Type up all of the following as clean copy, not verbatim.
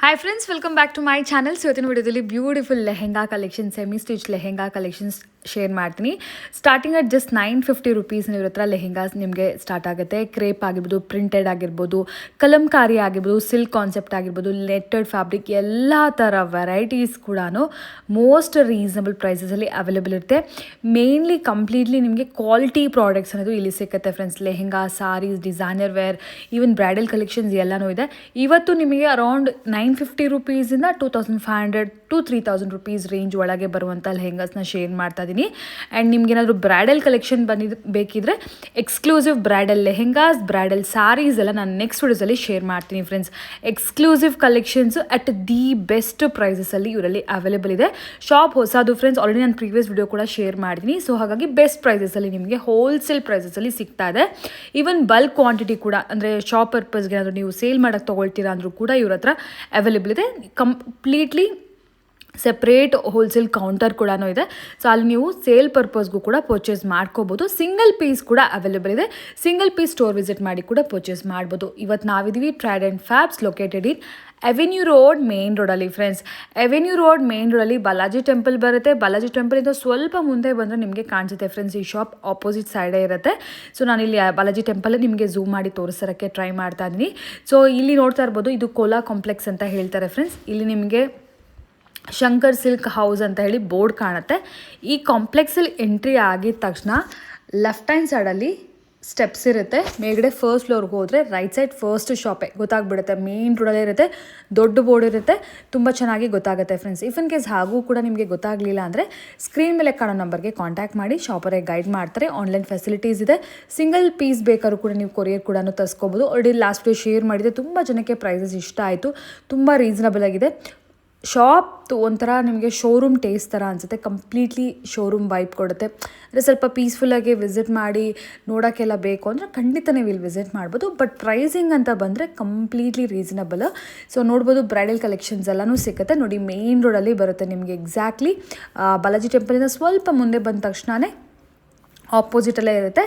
Hi friends, welcome back to my channel. ಇವತ್ತಿನ ವಿಡಿಯೋದಲ್ಲಿ beautiful lehenga collection, semi stitch lehenga collections share ಮಾಡ್ತೀನಿ. Starting at just 950 rupees ಇವ್ರ ಹತ್ರ ಲೆಹೆಂಗಾಸ್ ನಿಮಗೆ ಸ್ಟಾರ್ಟ್ ಆಗುತ್ತೆ. ಕ್ರೇಪ್ ಆಗಿರ್ಬೋದು, ಪ್ರಿಂಟೆಡ್ ಆಗಿರ್ಬೋದು, ಕಲಂಕಾರಿ ಆಗಿರ್ಬೋದು, ಸಿಲ್ಕ್ ಕಾನ್ಸೆಪ್ಟ್ ಆಗಿರ್ಬೋದು, ನೆಟ್ಟೆಡ್ ಫ್ಯಾಬ್ರಿಕ್, ಎಲ್ಲ ಥರ ವೆರೈಟೀಸ್ ಕೂಡ ಮೋಸ್ಟ್ ರೀಸನಬಲ್ ಪ್ರೈಸಸಲ್ಲಿ ಅವೈಲೇಬಲ್ ಇರುತ್ತೆ. ಮೇನ್ಲಿ ಕಂಪ್ಲೀಟ್ಲಿ ನಿಮಗೆ ಕ್ವಾಲಿಟಿ ಪ್ರಾಡಕ್ಟ್ಸ್ ಅನ್ನೋದು ಇಲ್ಲಿ ಸಿಗುತ್ತೆ friends. Lehenga, saris, designer wear, even bridal collections ಎಲ್ಲನೂ ಇದೆ. ಇವತ್ತು ನಿಮಗೆ ಅರೌಂಡ್ 950 ರುಪೀಸಿಂದ 2500 ಟು 3000 ರುಪೀಸ್ ರೇಂಜ್ ಒಳಗೆ ಬರುವಂಥ ಲೆಹೆಂಗಾಸ್ನ ಶೇರ್ ಮಾಡ್ತಾ ಇದ್ದೀನಿ. ಆ್ಯಂಡ್ ನಿಮ್ಗೇನಾದರೂ ಬ್ರೈಡಲ್ ಕಲೆಕ್ಷನ್ ಬೇಕಿದ್ರೆ exclusive bridal lehengas, bridal saris ಎಲ್ಲ ನಾನು ನೆಕ್ಸ್ಟ್ ವಿಡಿಯೋಸಲ್ಲಿ ಶೇರ್ ಮಾಡ್ತೀನಿ friends. Exclusive collections at the best ಪ್ರೈಸಸಲ್ಲಿ ಇವರಲ್ಲಿ ಅವೈಲೇಬಲ್ ಇದೆ. ಶಾಪ್ ಹೊಸದು ಫ್ರೆಂಡ್ಸ್, ಆಲ್ರೆಡಿ ನಾನು ಪ್ರೀವಿಯಸ್ ವಿಡಿಯೋ ಕೂಡ ಶೇರ್ ಮಾಡಿದ್ದೀನಿ. ಸೊ ಹಾಗಾಗಿ ಬೆಸ್ಟ್ ಪ್ರೈಸಸಲ್ಲಿ ನಿಮಗೆ ಹೋಲ್ಸೇಲ್ ಪ್ರೈಸಸಲ್ಲಿ ಸಿಗ್ತಾ ಇದೆ. ಈವನ್ ಬಲ್ಕ್ ಕ್ವಾಂಟಿಟಿ ಕೂಡ, ಅಂದರೆ ಶಾಪ್ ಪರ್ಪಸ್ಗೆ ಏನಾದರೂ ನೀವು ಸೇಲ್ ಮಾಡೋಕ್ಕೆ ತೊಗೊಳ್ತೀರಾ ಅಂದರೂ ಕೂಡ ಇವ್ರ ಹತ್ರ ಅವೈಲೇಬಲ್ ಇದೆ. ಕಂಪ್ಲೀಟ್ಲಿ ಸೆಪ್ರೇಟ್ ಹೋಲ್ಸೇಲ್ ಕೌಂಟರ್ ಕೂಡ ಇದೆ. ಸೊ ಅಲ್ಲಿ ನೀವು ಸೇಲ್ ಪರ್ಪಸ್ಗೂ ಕೂಡ ಪರ್ಚೇಸ್ ಮಾಡ್ಕೋಬೋದು. ಸಿಂಗಲ್ ಪೀಸ್ ಕೂಡ ಅವೈಲೇಬಲ್ ಇದೆ. ಸಿಂಗಲ್ ಪೀಸ್ ಸ್ಟೋರ್ ವಿಸಿಟ್ ಮಾಡಿ ಕೂಡ ಪರ್ಚೇಸ್ ಮಾಡ್ಬೋದು. ಇವತ್ತು ನಾವಿದ್ದೀವಿ Trident Fabs, located in Avenue Road, main ರೋಡಲ್ಲಿ ಫ್ರೆಂಡ್ಸ್. ಅವೆನ್ಯೂ ರೋಡ್ ಮೇನ್ ರೋಡಲ್ಲಿ ಬಾಲಾಜಿ ಟೆಂಪಲ್ ಬರುತ್ತೆ. ಬಾಲಾಜಿ ಟೆಂಪಲಿಂದ ಸ್ವಲ್ಪ ಮುಂದೆ ಬಂದರೆ ನಿಮಗೆ ಕಾಣಿಸುತ್ತೆ ಫ್ರೆಂಡ್ಸ್. ಈ ಶಾಪ್ ಆಪೋಸಿಟ್ ಸೈಡೇ ಇರುತ್ತೆ. ಸೊ ನಾನಿಲ್ಲಿ ಬಾಲಾಜಿ ಟೆಂಪಲ್ ನಿಮಗೆ ಝೂಮ್ ಮಾಡಿ ತೋರಿಸೋಕ್ಕೆ ಟ್ರೈ ಮಾಡ್ತಾ ಇದ್ದೀನಿ. ಸೊ ಇಲ್ಲಿ ನೋಡ್ತಾ ಇರ್ಬೋದು, ಇದು ಕೋಲಾ ಕಾಂಪ್ಲೆಕ್ಸ್ ಅಂತ ಹೇಳ್ತಾರೆ ಫ್ರೆಂಡ್ಸ್. ಇಲ್ಲಿ ನಿಮಗೆ ಶಂಕರ್ ಸಿಲ್ಕ್ ಹೌಸ್ ಅಂತ ಹೇಳಿ ಬೋರ್ಡ್ ಕಾಣುತ್ತೆ. ಈ ಕಾಂಪ್ಲೆಕ್ಸಲ್ಲಿ ಎಂಟ್ರಿ ಆಗಿದ ತಕ್ಷಣ ಲೆಫ್ಟ್ ಹ್ಯಾಂಡ್ ಸೈಡಲ್ಲಿ ಸ್ಟೆಪ್ಸ್ ಇರುತ್ತೆ. ಮೇಲ್ಗಡೆ ಫಸ್ಟ್ ಫ್ಲೋರ್ಗೆ ಹೋದರೆ ರೈಟ್ ಸೈಡ್ ಫಸ್ಟ್ ಶಾಪೇ ಗೊತ್ತಾಗ್ಬಿಡುತ್ತೆ. ಮೇನ್ ರೋಡಲ್ಲೇ ಇರುತ್ತೆ, ದೊಡ್ಡ ಬೋರ್ಡ್ ಇರುತ್ತೆ, ತುಂಬ ಚೆನ್ನಾಗಿ ಗೊತ್ತಾಗುತ್ತೆ ಫ್ರೆಂಡ್ಸ್. ಇಫ್ ಇನ್ ಕೇಸ್ ಹಾಗೂ ಕೂಡ ನಿಮಗೆ ಗೊತ್ತಾಗಲಿಲ್ಲ ಅಂದರೆ ಸ್ಕ್ರೀನ್ ಮೇಲೆ ಕಾಣೋ ನಂಬರ್ಗೆ ಕಾಂಟ್ಯಾಕ್ಟ್ ಮಾಡಿ, ಶಾಪರೇ ಗೈಡ್ ಮಾಡ್ತಾರೆ. ಆನ್ಲೈನ್ ಫೆಸಿಲಿಟೀಸ್ ಇದೆ. ಸಿಂಗಲ್ ಪೀಸ್ ಬೇಕಾದ್ರೂ ಕೂಡ ನೀವು ಕೊರಿಯರ್ ಕೂಡ ತರಿಸ್ಕೋಬೋದು. ಆಲ್ರೆಡಿ ಲಾಸ್ಟ್ ವಿಡಿಯೋ ಶೇರ್ ಮಾಡಿದೆ, ತುಂಬ ಜನಕ್ಕೆ ಪ್ರೈಸಸ್ ಇಷ್ಟ ಆಯಿತು. ತುಂಬ ರೀಸನಬಲ್ ಆಗಿದೆ. ಶಾಪ್ ಒಂಥರ ನಿಮಗೆ ಶೋರೂಮ್ ಟೇಸ್ಟ್ ಥರ ಅನಿಸುತ್ತೆ. ಕಂಪ್ಲೀಟ್ಲಿ ಶೋರೂಮ್ ವೈಬ್ ಕೊಡುತ್ತೆ. ಅಂದರೆ ಸ್ವಲ್ಪ ಪೀಸ್ಫುಲ್ಲಾಗಿ ವಿಸಿಟ್ ಮಾಡಿ ನೋಡೋಕ್ಕೆಲ್ಲ ಬೇಕು ಅಂದರೆ ಖಂಡಿತ ನೀವು ಇಲ್ಲಿ ವಿಸಿಟ್ ಮಾಡ್ಬೋದು. ಬಟ್ ಪ್ರೈಸಿಂಗ್ ಅಂತ ಬಂದರೆ ಕಂಪ್ಲೀಟ್ಲಿ ರೀಸನಬಲ್. ಸೊ ನೋಡ್ಬೋದು, ಬ್ರೈಡಲ್ ಕಲೆಕ್ಷನ್ಸ್ ಎಲ್ಲನೂ ಸಿಗುತ್ತೆ. ನೋಡಿ, ಮೇನ್ ರೋಡಲ್ಲಿ ಬರುತ್ತೆ ನಿಮಗೆ. ಎಕ್ಸಾಕ್ಟ್ಲಿ ಬಾಲಾಜಿ ಟೆಂಪಲಿಂದ ಸ್ವಲ್ಪ ಮುಂದೆ ಬಂದ ತಕ್ಷಣವೇ ಆಪೋಸಿಟಲ್ಲೇ ಇರುತ್ತೆ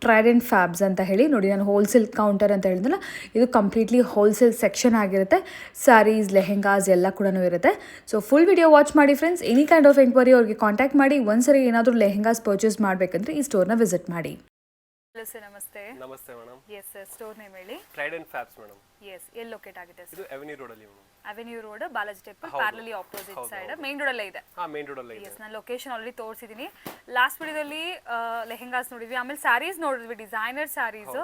ಟ್ರೈಡೆಂಟ್ ಫ್ಯಾಬ್ಸ್ ಅಂತ ಹೇಳಿ. ನೋಡಿ, ನಾನು ಹೋಲ್ಸೇಲ್ ಕೌಂಟರ್ ಅಂತ ಹೇಳಿದ್ನಲ್ಲ, ಇದು ಕಂಪ್ಲೀಟ್ಲಿ ಹೋಲ್ಸೇಲ್ ಸೆಕ್ಷನ್ ಆಗಿರುತ್ತೆ. ಸ್ಯಾರೀಸ್, ಲೆಹೆಂಗಾಸ್ ಎಲ್ಲ ಕೂಡ ಇರುತ್ತೆ. ಸೊ ಫುಲ್ ವಿಡಿಯೋ ವಾಚ್ ಮಾಡಿ friends. Any kind of enquiry ಅವ್ರಿಗೆ ಕಾಂಟ್ಯಾಕ್ಟ್ ಮಾಡಿ. ಒಂದ್ಸರಿ ಏನಾದರೂ ಲೆಹೆಂಗಾಸ್ ಪರ್ಚೇಸ್ ಮಾಡಬೇಕಂದ್ರೆ ಈ ಸ್ಟೋರ್ನ ವಿಸಿಟ್ ಮಾಡಿ. ಹಲೋ ಸರ್, ನಮಸ್ತೆ. ನಮಸ್ತೆ madam. Yes sir, store name ಹೇಳಿ. Trident Fabs madam. ಎಸ್, ಎಲ್ಲಿ ಲೊಕೇಟ್ ಆಗಿದೆ ಸರ್? ಇದು ಅವೆನ್ಯೂ ರೋಡ್ ಅಲ್ಲಿ madam. Avenue road, Balaji temple parallelly opposite side, main road ಅಲ್ಲೇ ಇದೆ. ಮೇನ್ ರೋಡ್ ಅಲ್ಲೇ ಇದೆ. ಎಸ್, ನಾನು ಲೊಕೇಶನ್ ಆಲ್ರೆಡಿ ತೋರಿಸಿದ್ದೀನಿ. ಲಾಸ್ಟ್ ವಿಡಿಯೋದಲ್ಲಿ ಲೆಹೆಂಗಾಸ್ ನೋಡಿದ್ವಿ, ಆಮೇಲೆ ಸ್ಯಾರೀಸ್ ನೋಡಿದ್ವಿ, ಡಿಸೈನರ್ ಸ್ಯಾರೀಸ್.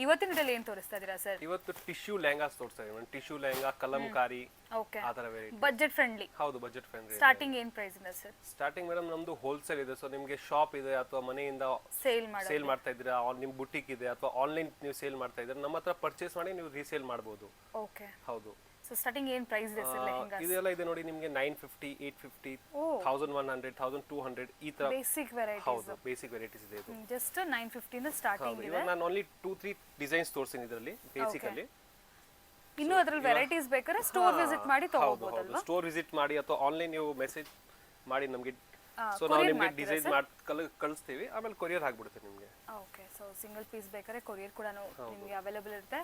ಇವತ್ತಿನ ವಿಡಿಯೋಲಿ ಏನು ತೋರಿಸ್ತಾ ಇದ್ದೀರಾ ಸರ್? ಇವತ್ತು ಟಿಶ್ಯೂ ಲೆಹಂಗಾಸ್ ತೋರಿಸ್ತಾ ಇದ್ದೀವಿ. ಟಿಶ್ಯೂ ಲೆಹಂಗಾ, ಕಲಂಕಾರಿ, ಓಕೆ, ಆ ತರ ವೆರೈಟಿ. Budget friendly. ಹೌದು, ಬಜೆಟ್ ಫ್ರೆಂಡ್ಲಿ. ಸ್ಟಾರ್ಟಿಂಗ್ ಏನು ಪ್ರೈಸ್ ಇದೆ ಸರ್? ಸ್ಟಾರ್ಟಿಂಗ್ ಮೇಡಮ್ ನಮ್ದು ಹೋಲ್ಸೇಲ್ ಇದೆ. ಸೊ ನಿಮಗೆ ಶಾಪ್ ಇದೆ ಅಥವಾ ಮನೆಯಿಂದ ಸೇಲ್ ಮಾಡ್ತಾ ಇದ್ದೀರಾ, ನಿಮ್ಮ ಬುಟಿಕ್ ಇದೆ ಅಥವಾ ಆನ್ಲೈನ್ ನೀವು ಸೇಲ್ ಮಾಡ್ತಾ ಇದ್ದೀರಾ, ನಮ್ಮ ಹತ್ರ ಪರ್ಚೇಸ್ ಮಾಡಿ ನೀವು ರೀಸೇಲ್ ಮಾಡಬಹುದು. ಓಕೆ, ಹೌದು. ಸೊ ಸ್ಟಾರ್ಟಿಂಗ್ ಏನು ಪ್ರೈಸ್ ಇದೆ ಸರ್ ಲೆಹೆಂಗಾಸ್? ಇದೆಲ್ಲ ಇದೆ ನೋಡಿ, ನಿಮಗೆ 950, 850, 1100, 1200 ಈ ತರ ಬೇಸಿಕ್ ವೆರೈಟೀಸ್. ಹೌದು, ಬೇಸಿಕ್ ವೆರೈಟೀಸ್ ಇದೆ. ಇದು ಜಸ್ಟ್ 950 ಇಂದ ಸ್ಟಾರ್ಟಿಂಗ್ ಇದೆ. ಇವಾಗ ನಾನು ಓನ್ಲಿ 2-3 ಡಿಸೈನ್ಸ್ ತೋರಿಸ್ತೀನಿ ಇದರಲ್ಲಿ ಬೇಸಿಕಲಿ. ಇನ್ನು ಅದರಲ್ಲಿ ವೆರೈಟೀಸ್ ಬೇಕಾದ್ರೆ ಸ್ಟೋರ್ ವಿಸಿಟ್ ಮಾಡಿ ತಗೋಬಹುದಲ್ವಾ? ಸ್ಟೋರ್ ವಿಸಿಟ್ ಮಾಡಿ ಅಥವಾ ಆನ್ಲೈನ್ ನೀವು ಮೆಸೇಜ್ ಮಾಡಿ ನಮಗೆ. ಸೊ ನಾವು ನಿಮಗೆ ಡಿಸೈನ್ ಮಾಡಿ ಕಳಿಸ್ತೀವಿ, ಆಮೇಲೆ ಕೊರಿಯರ್ ಆಗ್ಬಿಡುತ್ತೆ ನಿಮಗೆ. ಓಕೆ, ಸೊ ಸಿಂಗಲ್ ಪೀಸ್ ಬೇಕಾದ್ರೆ ಕೊರಿಯರ್ ಕೂಡ ನಿಮಗೆ ಅವೈಲೇಬಲ್ ಇರುತ್ತೆ.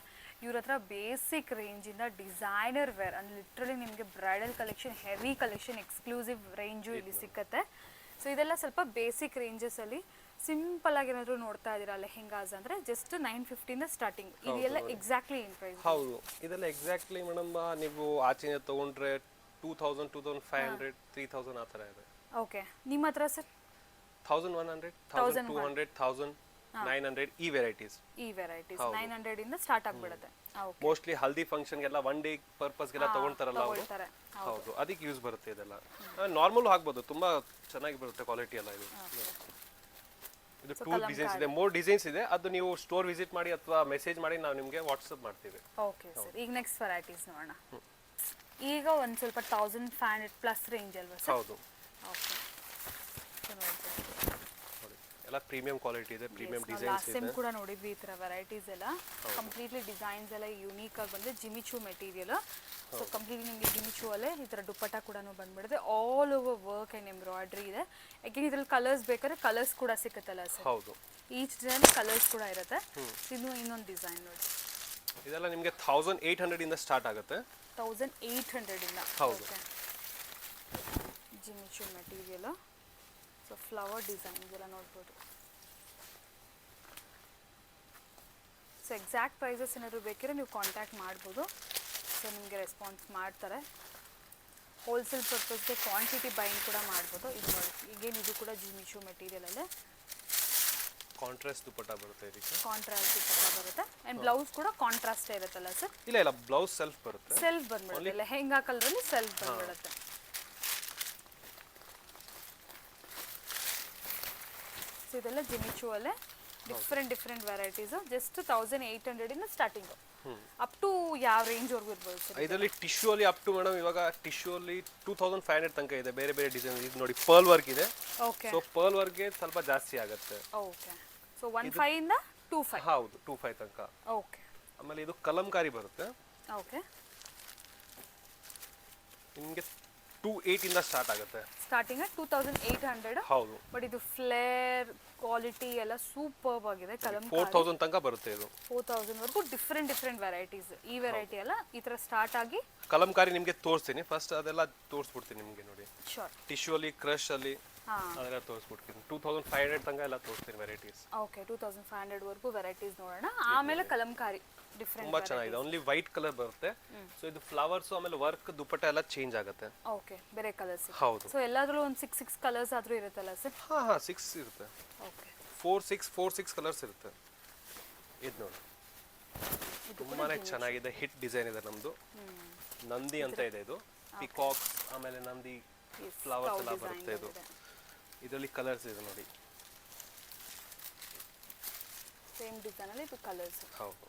ಇವ್ರ ಹತ್ರ ಬೇಸಿಕ್ ರೇಂಜಿಂದ ಡಿಸೈನರ್ ವೇರ್ ಅಂದ್ರೆ ಲಿಟ್ರಲಿ ನಿಮಗೆ bridal collection, heavy collection, exclusive range ಇಲ್ಲಿ ಸಿಕ್ಕತ್ತೆ. ಸೊ ಇದೆಲ್ಲ ಸ್ವಲ್ಪ ಬೇಸಿಕ್ ರೇಂಜಸಲ್ಲಿ ಸಿಂಪಲ್ ಆಗಿ ಏನಾದರೂ ನೋಡ್ತಾ ಇದ್ದೀರಾ ಲೆಹೆಂಗಾಸ್ ಅಂದರೆ ಜಸ್ಟ್ 950 ಇಂದ ಸ್ಟಾರ್ಟಿಂಗ್. ಇದೆಲ್ಲ ಎಕ್ಸಾಕ್ಟ್ಲಿ ಏನು ಪ್ರೈಸ್? ಹೌದು, ಇದೆಲ್ಲ ಎಕ್ಸಾಕ್ಟ್ಲಿ ಮೇಡಮ್ ನೀವು ಆಚೆಯಿಂದ ತೊಗೊಂಡ್ರೆ 2000, 2500, 3000 ಆ ಥರ ಇದೆ. ಓಕೆ, ನಿಮ್ಮ ಹತ್ರ ಸರ್? 1100, 1200, 1900 ಈ ವೆರೈಟೀಸ್ 900 ಇಂದ ಸ್ಟಾರ್ಟ್ ಆಗ್ಬಿಡುತ್ತೆ. ಓಕೆ, ಮೋಸ್ಟ್ಲಿ ಹಲ್ದಿ ಫಂಕ್ಷನ್ ಗೆಲ್ಲ ಒನ್ ಡೇ ಪರ್ಪಸ್ ಗೆಲ್ಲ ತಗೊಂತಾರಲ್ಲ ಅವರು. ಹೌದು, ಅದಕ್ಕೆ ಯೂಸ್ ಬರುತ್ತೆ ಇದೆಲ್ಲ. ನಾರ್ಮಲ್ ಹಾಕ್ಬೋದು, ತುಂಬಾ ಚೆನ್ನಾಗಿ ಬರುತ್ತೆ ಕ್ವಾಲಿಟಿ ಎಲ್ಲ. ಇದು 2 ಡಿಸೈನ್ಸ್ ಇದೆ, 3 ಡಿಸೈನ್ಸ್ ಇದೆ. ಅದು ನೀವು ಸ್ಟೋರ್ ವಿಸಿಟ್ ಮಾಡಿ ಅಥವಾ ಮೆಸೇಜ್ ಮಾಡಿ ನಾವು ನಿಮಗೆ ವಾಟ್ಸ್ಆಪ್ ಮಾಡ್ತೀವಿ. ಓಕೆ ಸರ್, ಈಗ ನೆಕ್ಸ್ಟ್ ವೆರೈಟೀಸ್ ನೋಡೋಣ. ಈಗ ಒಂದು ಸ್ವಲ್ಪ 1500 ಪ್ಲಸ್ ರೇಂಜ್ ಅಲ್ವಾ ಸರ್? ಹೌದು. ಓಕೆ, ಎಲ್ಲ ಪ್ರೀಮಿಯಂ ಕ್ವಾಲಿಟಿ ಇದೆ, ಪ್ರೀಮಿಯಂ ಡಿಸೈನ್ಸ್ ಇದೆ. ಲಾಸ್ಟ್ ಕೂಡ ನೋಡಿದ್ವಿ ಈ ತರ ವೆರೈಟೀಸ್ ಎಲ್ಲ. ಕಂಪ್ಲೀಟ್ಲಿ ಡಿಸೈನ್ಸ್ ಎಲ್ಲ ಯೂನಿಕ್ ಆಗಿ ಬಂದಿದೆ. ಜಿಮಿಚೂ ಮೆಟೀರಿಯಲ್. ಸೊ ಕಂಪ್ಲೀಟ್ಲಿ ನಿಮಗೆ ಜಿಮಿಚೂ ಅಲ್ಲೇ ಈ ತರ ದುಪ್ಪಟ್ಟ ಕೂಡ ಬಂದ್ಬಿಡುತ್ತೆ. All over work and embroidery ಇದೆ. ಯಾಕೆ ಇದ್ರಲ್ಲಿ ಕಲರ್ಸ್ ಬೇಕಾದ್ರೆ ಕಲರ್ಸ್ ಕೂಡ ಸಿಕ್ಕತ್ತಲ್ಲ ಸರ್? ಹೌದು, ಈಚ್ ಡಿಸೈನ್ ಕಲರ್ಸ್ ಕೂಡ ಇರುತ್ತೆ. ಇದು ಇನ್ನೊಂದು ಡಿಸೈನ್ ನೋಡಿ. ಇದೆಲ್ಲ ನಿಮಗೆ 1800 ಇಂದ ಸ್ಟಾರ್ಟ್ ಆಗುತ್ತೆ. 1800 ಇಂದ. ಹೌದು. ಜಿಮಿಚು ಮೆಟೀರಿಯಲ್. ಸೊ ಫ್ಲವರ್ ಡಿಸೈನ್ ಇದೆಲ್ಲ ನೋಡ್ಬೋದು. ಸೊ ಎಕ್ಸಾಕ್ಟ್ ಪ್ರೈಸಸ್ ಏನಾದರೂ ಬೇಕಿದ್ರೆ ನೀವು ಕಾಂಟ್ಯಾಕ್ಟ್ ಮಾಡ್ಬೋದು. ಸೊ ನಿಮಗೆ ರೆಸ್ಪಾನ್ಸ್ ಮಾಡ್ತಾರೆ. ಹೋಲ್ಸೇಲ್ ಪರ್ಪಸ್ಗೆ ಕ್ವಾಂಟಿಟಿ ಬೈಂಗ್ ಕೂಡ ಮಾಡ್ಬೋದು. ಇದು ನೋಡಿ ಈಗೇನು ಇದು ಕೂಡ ಜಿಮಿಚು ಮೆಟೀರಿಯಲಲ್ಲೇ ಕಾಂಟ್ರಾಸ್ಟ್ ದುಪಟ್ಟ ಬರುತ್ತೆ ಇದಕ್ಕೆ. ಕಾಂಟ್ರಾಸ್ಟ್ ದುಪಟ್ಟ ಬರುತ್ತೆ ಆ್ಯಂಡ್ ಬ್ಲೌಸ್ ಕೂಡ ಕಾಂಟ್ರಾಸ್ಟೇ ಇರುತ್ತಲ್ಲ ಸರ್? ಇಲ್ಲ ಬ್ಲೌಸ್ ಸೆಲ್ಫ್ ಬರುತ್ತೆ. ಸೆಲ್ಫ್ ಬಂದ್ಬಿಡುತ್ತೆ. ಲೆಹೆಂಗಾ ಕಲರಲ್ಲಿ ಸೆಲ್ಫ್ ಬಂದ್ಬಿಡುತ್ತೆ. ಸೊ ಇದೆಲ್ಲ ಜಿಮಿಚು ಅಲ್ಲೇ ಡಿಫ್ರೆಂಟ್ ವೆರೈಟೀಸು. ಜಸ್ಟ್ 1800 ಇಂದ ಸ್ಟಾರ್ಟಿಂಗು. ಅಪ್ ಟು ಯಾವ ರೇಂಜ್ವರೆಗೂ ಇರ್ಬೋದು ಸರ್? ಇದರಲ್ಲಿ ಟಿಶ್ಯೂ ಅಲ್ಲಿ ಅಪ್ ಟು ಮೇಡಮ್ ಇವಾಗ ಟಿಶ್ಯೂ ಅಲ್ಲಿ 2500 ತನಕ ಇದೆ. ಬೇರೆ ಬೇರೆ ಡಿಸೈನ್. ಇದು ನೋಡಿ ಪರ್ಲ್ ವರ್ಕ್ ಇದೆ. ಓಕೆ. ಸೊ ಪರ್ಲ್ ವರ್ಕ್ಗೆ ಸ್ವಲ್ಪ ಜಾಸ್ತಿ ಆಗುತ್ತೆ. ಓಕೆ. ಸೊ 15 ಇಂದ 25. ಹೌದು 25 ತನಕ. ಓಕೆ. ಆಮೇಲೆ ಇದು ಕಲಂಕಾರಿ ಬರುತ್ತೆ. ಓಕೆ. ನಿಮಗೆ 28 ಇಂದ ಸ್ಟಾರ್ಟ್ ಆಗುತ್ತೆ. ಸ್ಟಾರ್ಟಿಂಗ್ 2800. ಹೌದು. ಬಟ್ ಇದು ಫ್ಲೇರ್ ಕ್ವಾಲಿಟಿ ಎಲ್ಲ ಸೂಪರ್ಬ್ ಆಗಿದೆ. ಕಲಂಕಾರಿ 4000 ತನಕ ಬರುತ್ತೆ. ಇದು 4000 ವರೆಗೂ ಡಿಫ್ರೆಂಟ್ ವೆರೈಟೀಸ್. ಈ ವೆರೈಟಿ ಎಲ್ಲ ಈ ತರ ಸ್ಟಾರ್ಟ್ ಆಗಿ ಕಲಂಕಾರಿ ನಿಮಗೆ ತೋರಿಸ್ತೀನಿ. ಫಸ್ಟ್ ಅದೆಲ್ಲ ತೋರಿಸ್ಬಿಡ್ತೀನಿ ನಿಮಗೆ. ನೋಡಿ ಶೋರ್. ಟಿಶ್ಯೂ ಅಲ್ಲಿ ಕ್ರಶ್ ಅಲ್ಲಿ ಅದೆಲ್ಲ ತೋರಿಸ್ಬಿಡ್ತೀನಿ. 2500 ತನಕ ಎಲ್ಲ ತೋರಿಸ್ತೀನಿ ವೆರೈಟೀಸ್. ಓಕೆ. 2500 ವರೆಗೂ ವೆರೈಟೀಸ್ ನೋಡೋಣ. ಆಮೇಲೆ ಕಲಂಕಾರಿ ಡಿಫ್ರೆಂಟ್ ತುಂಬಾ ಚೆನ್ನಾಗಿದೆ. ಓನ್ಲಿ ವೈಟ್ ಕಲರ್ ಬರುತ್ತೆ. ಸೊ ಇದು ಫ್ಲವರ್ಸ್ ಆಮೇಲೆ ವರ್ಕ್ ದುಪಟ್ಟ ಎಲ್ಲ ಚೇಂಜ್ ಆಗುತ್ತೆ. ಓಕೆ. ಬೇರೆ ಕಲರ್ಸ್. ಹೌದು. ಸೊ ಎಲ್ಲಾದ್ರೂ ಒಂದು 6 ಕಲರ್ಸ್ ಆದ್ರೂ ಇರುತ್ತಲ್ಲ ಸರ್? ಹಾ 6 ಇರುತ್ತೆ. ಓಕೆ. 4 6 ಕಲರ್ಸ್ ಇರುತ್ತೆ. ಇದು ನೋಡಿ ತುಂಬಾನೇ ಚೆನ್ನಾಗಿದೆ. ಹಿಟ್ ಡಿಸೈನ್ ಇದೆ ನಮ್ದು. ನಂದಿ ಅಂತ ಇದೆ. ಇದು ಪಿಕಾಕ್ಸ್ ಆಮೇಲೆ ನಂದಿ ಫ್ಲವರ್ಸ್ ಎಲ್ಲ ಬರುತ್ತೆ. ಇದು ಇದರಲ್ಲಿ ಕಲರ್ಸ್ ಇದೆ ನೋಡಿ. ಸೇಮ್ ಡಿಸೈನ್ ಅಲ್ಲಿ ಇದು ಕಲರ್ಸ್. ಹೌದು.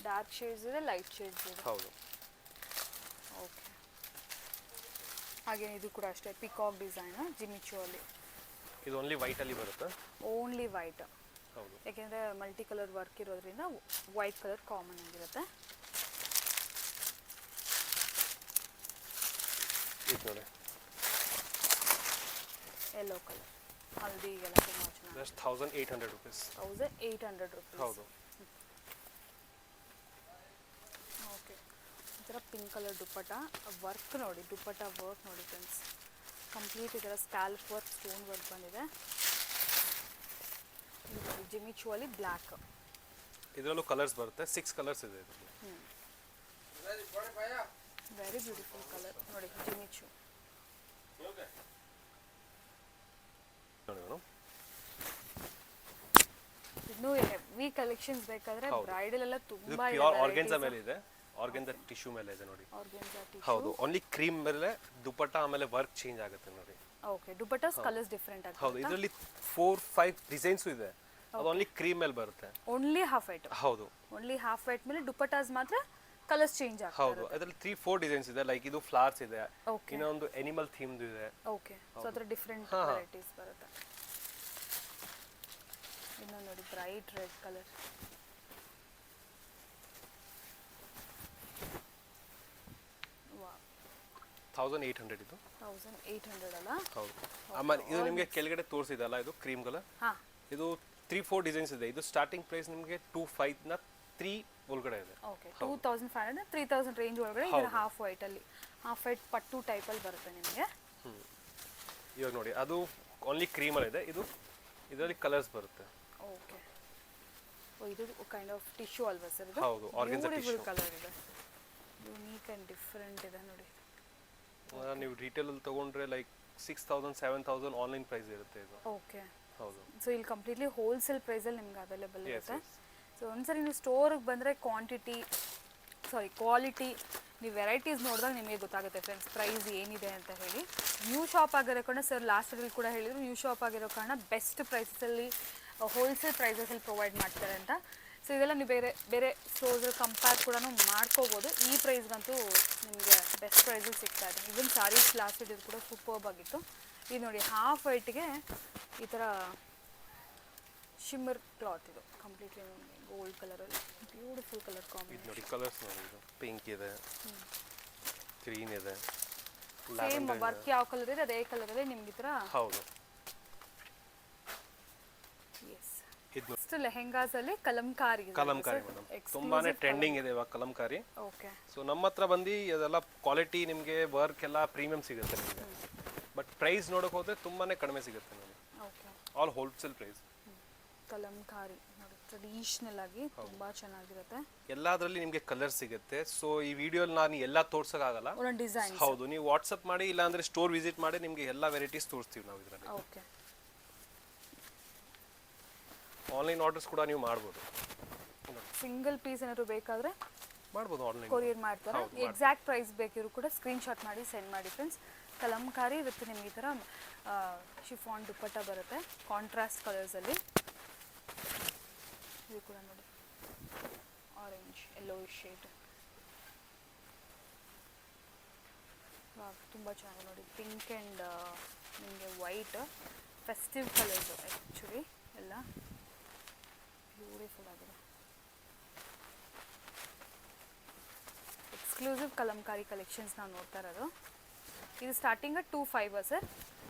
ಡಾರ್ಕ್ ಶೇಡ್ಸ್ ಇದೆ, ಲೈಟ್ ಶೇಡ್ಸ್ ಇದೆ. ಹೌದು. ಓಕೆ. ಹಾಗೆ ಇದು ಕೂಡ ಅಷ್ಟೇ ಪಿಕಾಕ್ ಡಿಸೈನ್ ಜಿಮಿಚು ಅಲ್ಲಿ. ಇದು ಓನ್ಲಿ ವೈಟ್ ಅಲ್ಲಿ ಬರುತ್ತೆ. Only white. ಹೌದು. ಯಾಕೆಂದ್ರೆ ಮಲ್ಟಿ ಕಲರ್ ವರ್ಕ್ ಇರೋದ್ರಿಂದ ವೈಟ್ ಕಲರ್ ಕಾಮನ್ ಆಗಿರುತ್ತೆ. ಇದು ನೋಡಿ ಯೆಲ್ಲೋ ಕಲರ್ ಹಲ್ದಿಗೆಲ್ಲ ತುಂಬಾ ಚೆನ್ನಾಗಿ. Just 1800 rupees. 1800 ರೂಪೀಸ್. ಹೌದು. ಓಕೆ. ಈ ಥರ ಪಿಂಕ್ ಕಲರ್ ದುಪ್ಪಟ್ಟ ವರ್ಕ್ ನೋಡಿ. ದುಪ್ಪಟ್ಟ ವರ್ಕ್ ನೋಡಿ ಫ್ರೆಂಡ್ಸ್. ಕಂಪ್ಲೀಟ್ ಈ ಥರ ಸ್ಕ್ಯಾಲ್ಪ್ ವರ್ಕ್ ಸ್ಟೋನ್ ವರ್ಕ್ ಬಂದಿದೆ. ಜಿಮಿಚು ಅಲ್ಲಿ ಬ್ಲ್ಯಾಕ್. ಇದರಲ್ಲೂ ಕಲರ್ಸ್ ಬರುತ್ತೆ. 6 ಕಲರ್ಸ್ ಇದೆ ಇದರಲ್ಲಿ. ವೆರಿ ಬ್ಯೂಟಿಫುಲ್ ಕಲರ್ ನೋಡಿ ಜಿಮಿಚು. ಇನ್ನು ಹೆವಿ ಕಲೆಕ್ಷನ್ಸ್ ಬೇಕಾದ್ರೆ ಬ್ರೈಡಲ್ ಎಲ್ಲ ತುಂಬಾ ಇದೆ. ಪ್ಯೂರ್ ಆರ್ಗೆನ್ಜಾ ಮೇಲೆ ಇದೆ. ಆರ್ಗೆನ್ಜಾ ಟಿಶ್ಯೂ ಮೇಲೆ ಇದೆ ನೋಡಿ. ಆರ್ಗೆನ್ಜಾ ಟಿಶ್ಯೂ. ಹೌದು. ಓನ್ಲಿ ಕ್ರೀಮ್ ಮೇಲೆ ದುಪಟ್ಟ ಆಮೇಲೆ ವರ್ಕ್ ಚೇಂಜ್ ಆಗುತ್ತೆ ನೋಡಿ. ಓಕೆ. ದುಪಟ್ಟಾಸ್ ಕಲರ್ಸ್ ಡಿಫರೆಂಟ್ ಆಗುತ್ತೆ. ಹೌದು. ಇದರಲ್ಲಿ 4 5 ಡಿಸೈನ್ಸ್ ಇದೆ. ಅದು ಓನ್ಲಿ ಕ್ರೀಮ್ ಮೇಲೆ ಬರುತ್ತೆ. Only half white. ಹೌದು. ಓನ್ಲಿ ಹಾಫ್ ವೈಟ್ ಮೇಲೆ ದುಪಟ್ಟಾಸ್ ಮಾತ್ರ ಕಲರ್ಸ್ ಚೇಂಜ್ ಆಗುತ್ತೆ. ಹೌದು. ಅದರಲ್ಲಿ 3 4 ಡಿಸೈನ್ಸ್ ಇದೆ. ಲೈಕ್ ಇದು ಫ್ಲವರ್ಸ್ ಇದೆ. ಓಕೆ. ಇನ್ನೊಂದು ಅನಿಮಲ್ ಥೀಮ್ದು ಇದೆ. ಓಕೆ. ಸೊ ಅದರ ಡಿಫರೆಂಟ್ ವೆರೈಟೀಸ್ ಬರುತ್ತೆ. ಇನ್ನು ನೋಡಿ ಬ್ರೈಟ್ ರೆಡ್ ಕಲರ್. ವಾವ್. 1800 ಇದು. 1800 ಅಲ್ಲ? ಹೌದು. ಆಮೇಲೆ ಇದು ನಿಮಗೆ ಕೆಳಗಡೆ ತೋರಿಸಿದಲ್ಲ ಇದು ಕ್ರೀಮ್ ಕಲರ್. ಹಾ. ಇದು 3 4 ಡಿಸೈನ್ಸ್ ಇದೆ. ಇದು ಸ್ಟಾರ್ಟಿಂಗ್ ಪ್ರೈಸ್ ನಿಮಗೆ 25 ನ 3 ಒಳಗಡೆ ಇದೆ. ಓಕೆ. 2500 3000 ರೇಂಜ್ ಒಳಗಡೆ ಇದು ಹಾಫ್ ವೈಟ್ ಅಲ್ಲಿ. ಹಾಫ್ ವೈಟ್ ಪಟ್ಟು ಟೈಪ್ ಅಲ್ಲಿ ಬರುತ್ತೆ ನಿಮಗೆ. ಇವಾಗ ನೋಡಿ ಅದು ಓನ್ಲಿ ಕ್ರೀಮ್ ಅಲ್ಲಿ ಇದೆ. ಇದು ಇದರಲ್ಲಿ ಕಲರ್ಸ್ ಬರುತ್ತೆ. ಓಕೆ. ಓ ಇದು ಕೈಂಡ್ ಆಫ್ ಟಿಶ್ಯೂ ಅಲ್ವಾ ಸರ್ ಇದು? ಹೌದು. ಆರ್ಗೆನ್ಜಾ ಟಿಶ್ಯೂ ಕಲರ್ ಇದೆ. ಯೂನಿಕ್ ಅಂಡ್ ಡಿಫರೆಂಟ್ ಇದೆ ನೋಡಿ. ನೀವು ರಿಟೇಲ್ ಅಲ್ಲಿ ತಗೊಂಡ್ರೆ ಲೈಕ್ 6000 7000 ಆನ್ಲೈನ್ ಪ್ರೈಸ್ ಇರುತ್ತೆ ಇದು. ಓಕೆ. ಹೌದು. ಸೊ ಇಲ್ಲಿ ಕಂಪ್ಲೀಟ್ಲಿ ಹೋಲ್ಸೇಲ್ ಪ್ರೈಸಲ್ಲಿ ನಿಮ್ಗೆ ಅವೈಲೇಬಲ್ ಇರುತ್ತೆ. ಸೊ ಒಂದ್ಸರಿ ನೀವು ಸ್ಟೋರಿಗೆ ಬಂದರೆ ಕ್ವಾಲಿಟಿ ನೀವು ವೆರೈಟೀಸ್ ನೋಡಿದಾಗ ನಿಮಗೆ ಗೊತ್ತಾಗುತ್ತೆ ಫ್ರೆಂಡ್ಸ್ ಪ್ರೈಸ್ ಏನಿದೆ ಅಂತ ಹೇಳಿ. ನ್ಯೂ ಶಾಪ್ ಆಗಿರೋ ಕಾರಣ ಸರ್ ಲಾಸ್ಟಲ್ಲಿ ಕೂಡ ಹೇಳಿದರು ನ್ಯೂ ಶಾಪ್ ಆಗಿರೋ ಕಾರಣ ಬೆಸ್ಟ್ ಪ್ರೈಸಲ್ಲಿ ಹೋಲ್ಸೇಲ್ ಪ್ರೈಸಸಲ್ಲಿ ಪ್ರೊವೈಡ್ ಮಾಡ್ತಾರೆ ಅಂತ. ಸೊ ಇದೆಲ್ಲ ನೀವು ಬೇರೆ ಬೇರೆ ಸ್ಟೋರ್ಸ್ ಕಂಪೇರ್ ಕೂಡ ಮಾಡ್ಕೋಬೋದು. ಈ ಪ್ರೈಸ್ಗಂತೂ ನಿಮಗೆ ಬೆಸ್ಟ್ ಪ್ರೈಸಲ್ಲಿ ಸಿಗ್ತಾ ಇದೆ. ಇವನ್ ಸಾರೀಸ್ ಲಾಸ್ಟ್ ಇದು ಕೂಡ ಸೂಪರ್ಬ್ ಆಗಿತ್ತು. ಇದು ನೋಡಿ ಹಾಫ್ ವೈಟ್ಗೆ ಈ ಥರ ಶಿಮ್ಮರ್ ಕ್ಲಾತ್. ಇದು ಕಂಪ್ಲೀಟ್ಲಿ ಗೋಲ್ಡ್ ಕಲರಲ್ಲಿ ಬ್ಯೂಟಿಫುಲ್ ಕಲರ್ ಕಾಂಬಿನೇಷನ್. ನೋಡಿ ಕಲರ್ಸ್ ನೋಡಿ. ಇದು ಪಿಂಕ್ ಇದೆ, ಗ್ರೀನ್ ಇದೆ, ಸೇಮ್ ವರ್ಕ್ ಯಾವ ಕಲರ್ ಇದೆ ಅದೇ ಕಲರಲ್ಲಿ ನಿಮ್ಗೆ ಈ ಥರ. ಹೌದು. ಎಸ್. ಇದು ನೆಕ್ಸ್ಟ್ ಲೆಹೆಂಗಾಸ್ ಅಲ್ಲಿ ಕಲಂಕಾರಿ ಕಲಂಕಾರಿ ಮೇಡಮ್ ತುಂಬಾನೇ ಟ್ರೆಂಡಿಂಗ್ ಇದೆ ಇವಾಗ ಕಲಂಕಾರಿ. ಓಕೆ ಸೊ ನಮ್ಮ ಹತ್ರ ಬಂದು ಅದೆಲ್ಲ ಕ್ವಾಲಿಟಿ ನಿಮಗೆ ವರ್ಕ್ ಎಲ್ಲ ಪ್ರೀಮಿಯಂ ಸಿಗುತ್ತೆ ನಿಮಗೆ. ಬಟ್ ಪ್ರೈಸ್ ನೋಡೋಕೆ ಹೋದ್ರೆ ತುಂಬಾನೇ ಕಡಿಮೆ ಸಿಗುತ್ತೆ ನೋಡಿ. Okay all wholesale price. Kalamkari ನೋಡಿ ಟ್ರೆಡಿಷನಲ್ ಆಗಿ ತುಂಬಾ ಚೆನ್ನಾಗಿರುತ್ತೆ. ಎಲ್ಲದರಲ್ಲಿ ನಿಮಗೆ ಕಲರ್ ಸಿಗುತ್ತೆ. ಸೊ ಈ ವಿಡಿಯೋಲಿ ನಾನು ಎಲ್ಲ ತೋರ್ಸೋಕ್ಕಾಗಲ್ಲ. ಒಂದೊಂದು ಡಿಸೈನ್. ಹೌದು, ನೀವು ವಾಟ್ಸಪ್ ಮಾಡಿ ಇಲ್ಲ ಅಂದ್ರೆ ಸ್ಟೋರ್ ವಿಸಿಟ್ ಮಾಡಿ ನಿಮಗೆ ಎಲ್ಲ ವೆರೈಟೀಸ್ ತೋರಿಸ್ತೀವಿ ನಾವು ಇದರಲ್ಲಿ. ಓಕೆ ಆನ್ಲೈನ್ ಆರ್ಡರ್ಸ್ ಕೂಡ ನೀವು ಮಾಡ್ಬೋದು. ಸಿಂಗಲ್ ಪೀಸ್ ಏನಾದ್ರು ಬೇಕಾದ್ರೆ ಮಾಡ್ಬೋದು ಆನ್ಲೈನ್. ಕೊರಿಯರ್ ಮಾಡ್ತಾರೆ. ಎಕ್ಸಾಕ್ಟ್ ಪ್ರೈಸ್ ಬೇಕಿದ್ರು ಕೂಡ ಸ್ಕ್ರೀನ್ ಶಾಟ್ ಮಾಡಿ ಸೆಂಡ್ ಮಾಡಿ ಫ್ರೆಂಡ್ಸ್. ಕಲಂಕಾರಿ ವಿತ್ ನಿಮ್ಗೆ ಈ ಥರ ಶಿಫಾನ್ ದುಪ್ಪಟ್ಟ ಬರುತ್ತೆ ಕಾಂಟ್ರಾಸ್ಟ್ ಕಲರ್ಸಲ್ಲಿ. ಇದು ಕೂಡ ನೋಡಿ ಆರೆಂಜ್ ಯೆಲ್ಲೋ ಶೇಡ್ ತುಂಬ ಚೆನ್ನಾಗಿ ನೋಡಿ. ಪಿಂಕ್ ಆ್ಯಂಡ್ ನಿಮಗೆ ವೈಟ್ ಫೆಸ್ಟಿವ್ ಕಲರ್ಸು ಆ್ಯಕ್ಚುಲಿ ಎಲ್ಲ ಬ್ಯೂಟಿಫುಲ್ ಆಗಿದೆ. ಎಕ್ಸ್ಕ್ಲೂಸಿವ್ ಕಲಂಕಾರಿ ಕಲೆಕ್ಷನ್ಸ್ ನಾವು ನೋಡ್ತಾ ಇರೋದು. ಇದು ಸ್ಟಾರ್ಟಿಂಗ್ 2.5 ಸರ್?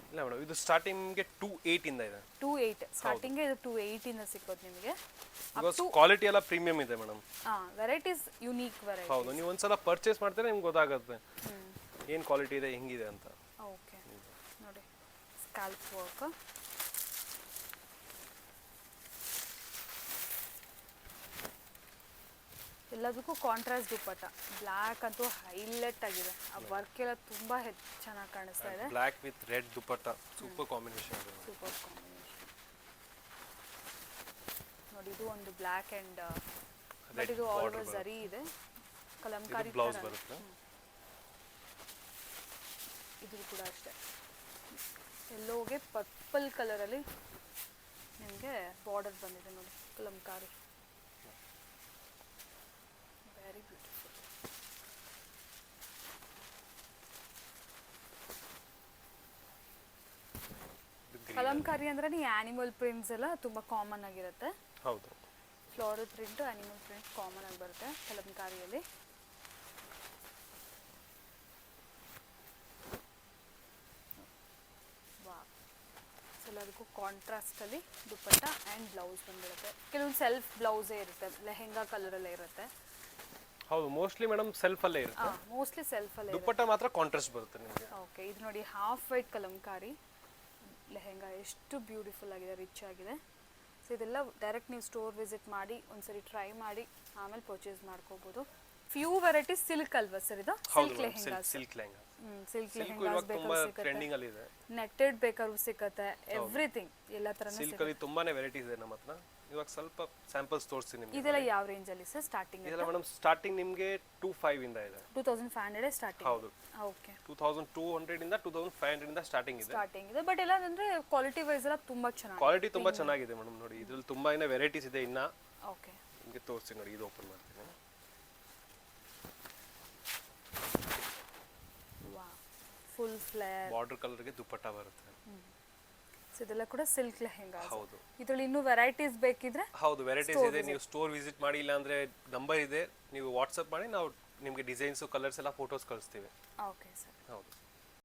ಇಲ್ಲ ಮೇಡಮ್, ಇದು ಸ್ಟಾರ್ಟಿಂಗ್ ನಿಮಗೆ 2.8 ಇಂದ ಇದೆ. 2.8 ಸ್ಟಾರ್ಟಿಂಗ್ ಇದು 2.8 ಇಂದ ಸಿಕ್ಕೋದು ನಿಮಗೆ. ಕ್ವಾಲಿಟಿ ಎಲ್ಲ ಪ್ರೀಮಿಯಂ ಇದೆ ಮೇಡಮ್. Varieties unique variety. ಹೌದು, ನೀವು ಒಂದ್ಸಲ ಪರ್ಚೇಸ್ ಮಾಡ್ತಾರೆ ನಿಮ್ಗೆ ಗೊತ್ತಾಗುತ್ತೆ ಏನು ಕ್ವಾಲಿಟಿ ಇದೆ ಹೆಂಗಿದೆ ಅಂತ. ಓಕೆ ನೋಡಿ ಸ್ಕ್ಯಾಲ್ಪ್ ವರ್ಕ್. ಎಲ್ಲದಕ್ಕೂ ಕಾಂಟ್ರಾಸ್ಟ್ ದುಪ್ಪಟ್ಟ. ಬ್ಲ್ಯಾಕ್ ಅಂತೂ ಹೈಲೈಟ್ ಆಗಿದೆ. ಆ ವರ್ಕ್ ಎಲ್ಲ ತುಂಬಾ ಚೆನ್ನಾಗಿ ಕಾಣಿಸ್ತಾ ಇದೆ. Black with red dupatta super combination. Super combination ನೋಡಿ. ಇದು ಒಂದು ಬ್ಲ್ಯಾಕ್ ಅಂಡ್ ಬಟ್ ಇದು ಆಲ್ವೇಸ್ ಜರಿ ಇದೆ. ಕಲಂಕಾರಿ ಬ್ಲೌಸ್ ಬರುತ್ತೆ. ಇದು ಕೂಡ ಅಷ್ಟೇ ಎಲ್ಲೋಗೆ ಪರ್ಪಲ್ ಕಲರ್ ಅಲ್ಲಿ ನಿಮಗೆ ಬಾರ್ಡರ್ ಬಂದಿದೆ ನೋಡಿ. Kalamkari very beautiful. ಕಲಂಕಾರಿ ಅಂದ್ರೆ ಈ ಆನಿಮಲ್ ಪ್ರಿಂಟ್ಸ್ ಎಲ್ಲ ತುಂಬಾ ಕಾಮನ್ ಆಗಿರುತ್ತೆ. ಹೌದು, floral print animal print common ಆಗಿ ಬರುತ್ತೆ ಕಲಂಕಾರಿಯಲ್ಲಿ. ಎಲ್ಲದಕ್ಕೂ ಕಾಂಟ್ರಾಸ್ಟ್ ಅಲ್ಲಿ ದುಪ್ಪಟ್ಟ ಆ್ಯಂಡ್ ಬ್ಲೌಸ್ ಬಂದಿರುತ್ತೆ. ಕೆಲವೊಂದು ಸೆಲ್ಫ್ ಬ್ಲೌಸೇ ಇರುತ್ತೆ, ಲೆಹೆಂಗಾ ಕಲರಲ್ಲೇ ಇರುತ್ತೆ. ಹೌದು, ಮೋಸ್ಟ್ಲಿ ಮೇಡಮ್ ಸೆಲ್ಫ್ ಅಲ್ಲೇ ಇರುತ್ತೆ. ಮೋಸ್ಟ್ಲಿ ಸೆಲ್ಫ್ ಅಲ್ಲೇ. ದುಪ್ಪಟ್ಟ ಮಾತ್ರ ಕಾಂಟ್ರಾಸ್ಟ್ ಬರುತ್ತೆ ನಿಮಗೆ. ಓಕೆ, ಇದು ನೋಡಿ ಹಾಫ್ ವೈಟ್ ಕಲಂಕಾರಿ ಲೆಹೆಂಗಾ ಎಷ್ಟು ಬ್ಯೂಟಿಫುಲ್ ಆಗಿದೆ, ರಿಚ್ ಆಗಿದೆ. ಸೊ ಇದೆಲ್ಲ ಡೈರೆಕ್ಟ್ ನೀವು ಸ್ಟೋರ್ ವಿಸಿಟ್ ಮಾಡಿ ಒಂದ್ಸರಿ ಟ್ರೈ ಮಾಡಿ ಆಮೇಲೆ ಪರ್ಚೇಸ್ ಮಾಡ್ಕೋಬಹುದು. ಫ್ಯೂ ವೆರೈಟೀಸ್ ಸಿಲ್ಕ್ ಅಲ್ವಾ ಸರ್ ಇದು? Silk lehenga. Silk lehenga. Silk lehengas ಬೇಕಾದ್ರೂ ಸಿಗುತ್ತೆ, ಟ್ರೆಂಡಿಂಗ್ ಅಲ್ಲಿ ಇದೆ. ನೆಟ್ಟೆಡ್ ಬೇಕಾದ್ರೂ ಸಿಗುತ್ತೆ, ಎವ್ರಿಥಿಂಗ್ ಎಲ್ಲ ತರನೇ ಸಿಲ್ಕ್ ಅಲ್ಲಿ ತುಂಬಾನೇ ವೆರೈಟೀಸ್ ಇದೆ ನಮ್ಮ ಹತ್ರ. ಇವಾಗ ಸ್ವಲ್ಪ ಸ್ಯಾಂಪಲ್ಸ್ ತೋರಿಸ್ತೀನಿ ನಿಮಗೆ. ಇದೆಲ್ಲ ಯಾವ ರೇಂಜ್ ಅಲ್ಲಿ ಸರ್ ಸ್ಟಾರ್ಟಿಂಗ್? ಇದೆಲ್ಲ ಮೇಡಮ್ ಸ್ಟಾರ್ಟಿಂಗ್ ನಿಮಗೆ 2.5 ಇಂದ ಇದೆ. 2500 ಸ್ಟಾರ್ಟಿಂಗ್. ಹೌದು, ಓಕೆ. 2200 ಇಂದ 2500 ಇಂದ ಸ್ಟಾರ್ಟಿಂಗ್ ಇದೆ. ಬಟ್ ಎಲ್ಲ ಅಂದ್ರೆ ಕ್ವಾಲಿಟಿ ವೈಸ್ ಎಲ್ಲ ತುಂಬಾ ಚೆನ್ನಾಗಿದೆ. ಕ್ವಾಲಿಟಿ ತುಂಬಾ ಚೆನ್ನಾಗಿದೆ ಮೇಡಮ್. ನೋಡಿ ಇದ್ರಲ್ಲಿ ತುಂಬಾ ವೆರೈಟೀಸ್ ಇದೆ ಇನ್ನ. ಓಕೆ, ನಿಮಗೆ ತೋರಿಸ್ತೀನಿ ನೋಡಿ. ಇದು ಓಪನ್ ಮಾಡ್ತೀನಿ. Wow, full flare border colour ಗೆ ದುಪ್ಪಟ್ಟ ಬರುತ್ತೆ. ಸೊ ಇದೆಲ್ಲ ಕೂಡ ಸಿಲ್ಕ್ ಲೆಹೆಂಗಾ. ಹೌದು, ಇದರಲ್ಲಿ ಇನ್ನೂ ವೆರೈಟೀಸ್ ಬೇಕಿದ್ರೆ ಹೌದು ವೆರೈಟೀಸ್ ಇದೆ. ನೀವು ಸ್ಟೋರ್ ವಿಸಿಟ್ ಮಾಡಿ, ಇಲ್ಲ ಅಂದ್ರೆ ನಂಬರ್ ಇದೆ, ನೀವು ವಾಟ್ಸಪ್ ಮಾಡಿ, ನಾವು ನಿಮಗೆ ಡಿಸೈನ್ಸ್ ಕಲರ್ಸ್ ಎಲ್ಲ ಫೋಟೋಸ್ ಕಳಿಸ್ತೀವಿ. Okay sir. ಹೌದು.